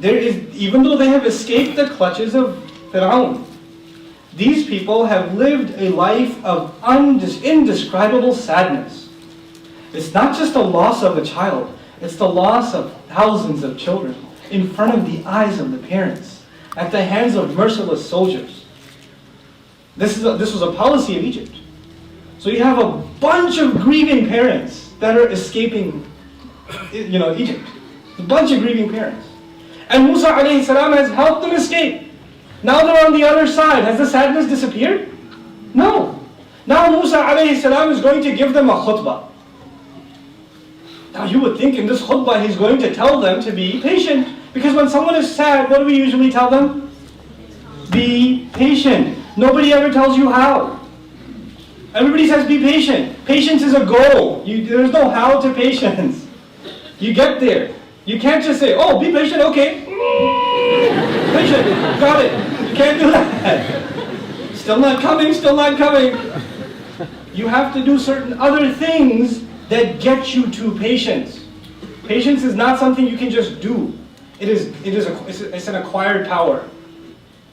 Even though they have escaped the clutches of Fir'aun, these people have lived a life of indescribable sadness. It's not just the loss of a child, it's the loss of thousands of children in front of the eyes of the parents, at the hands of merciless soldiers. This was a policy of Egypt. So you have a bunch of grieving parents that are escaping Egypt. A bunch of grieving parents. And Musa alayhi salam has helped them escape. Now they're on the other side. Has the sadness disappeared? No. Now Musa alayhi salam is going to give them a khutbah. Now you would think in this khutbah he's going to tell them to be patient. Because when someone is sad, what do we usually tell them? Be patient. Nobody ever tells you how. Everybody says be patient. Patience is a goal. There's no how to patience. You get there. You can't just say, oh, be patient, okay. Patient, got it. You can't do that. Still not coming, still not coming. You have to do certain other things that get you to patience. Patience is not something you can just do. It's an acquired power.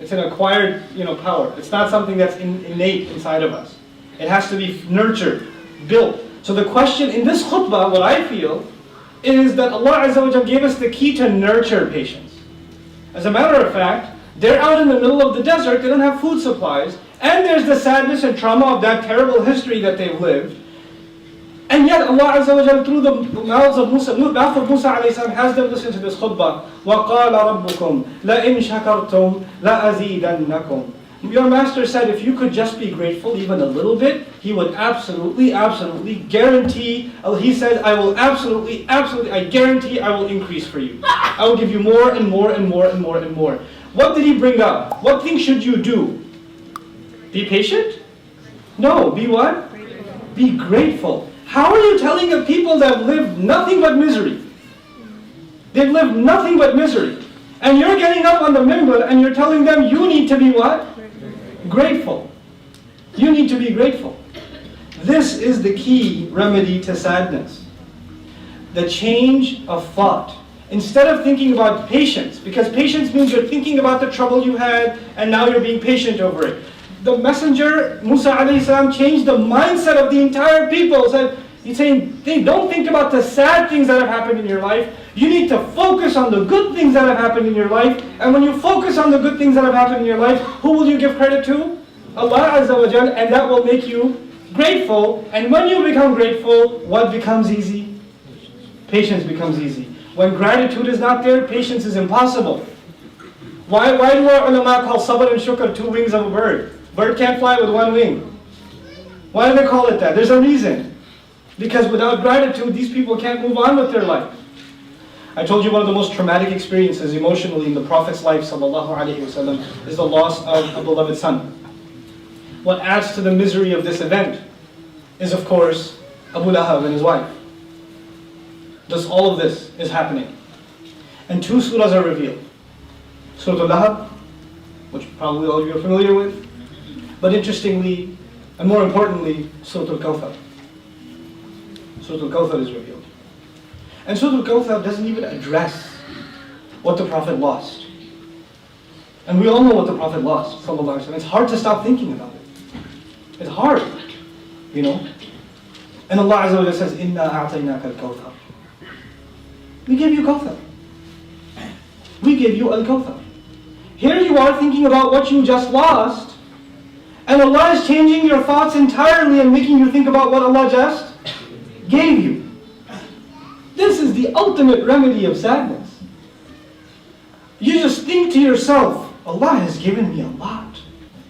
It's an acquired power. It's not something that's innate inside of us. It has to be nurtured, built. So the question in this khutbah, what I feel, is that Allah Azza wa Jalla gave us the key to nurture patience. As a matter of fact, they're out in the middle of the desert, they don't have food supplies, and there's the sadness and trauma of that terrible history that they've lived. And yet Allah Azza wa Jalla, through the mouth of Musa alayhi salam, has them listen to this khutbah. وَقَالَ رَبُّكُمْ لَإِن شَكَرْتُمْ لَأَزِيدَنَّكُمْ. Your master said if you could just be grateful even a little bit, he would absolutely guarantee, he said, I guarantee I will increase for you. I will give you more and more and more and more and more. What did he bring up? What things should you do? Be patient? No, be what? Be grateful. How are you telling a people that have lived nothing but misery? They've lived nothing but misery. And you're getting up on the minbar and you're telling them you need to be what? Grateful. You need to be grateful. This is the key remedy to sadness. The change of thought. Instead of thinking about patience, because patience means you're thinking about the trouble you had and now you're being patient over it. The messenger, Musa alayhi salam, changed the mindset of the entire people. He's saying, hey, don't think about the sad things that have happened in your life. You need to focus on the good things that have happened in your life. And when you focus on the good things that have happened in your life, who will you give credit to? Allah Azza wa Jal, and that will make you grateful. And when you become grateful, what becomes easy? Patience becomes easy. When gratitude is not there, patience is impossible. Why do our ulama call sabr and shukr two wings of a bird? Bird can't fly with one wing. Why do they call it that? There's a reason. Because without gratitude, these people can't move on with their life. I told you one of the most traumatic experiences emotionally in the Prophet's life, sallallahu alaihi wasallam, is the loss of a beloved son. What adds to the misery of this event is, of course, Abu Lahab and his wife. Thus all of this is happening. And two surahs are revealed. Surah Al-Lahab, which probably all of you are familiar with. But interestingly, and more importantly, Surah Al-Kawthar. Surah Al-Kawthar is revealed. And Surah Al-Kawthar doesn't even address what the Prophet lost. And we all know what the Prophet lost, sallallahu alaihi wasallam. It's hard to stop thinking about it. It's hard, And Allah Azza wa Jalla says, "Inna a'tainaka al-Kawthar." We gave you Kawthar. We gave you Al-Kawthar. Here you are thinking about what you just lost, and Allah is changing your thoughts entirely and making you think about what Allah just gave you. This is the ultimate remedy of sadness. You just think to yourself, Allah has given me a lot.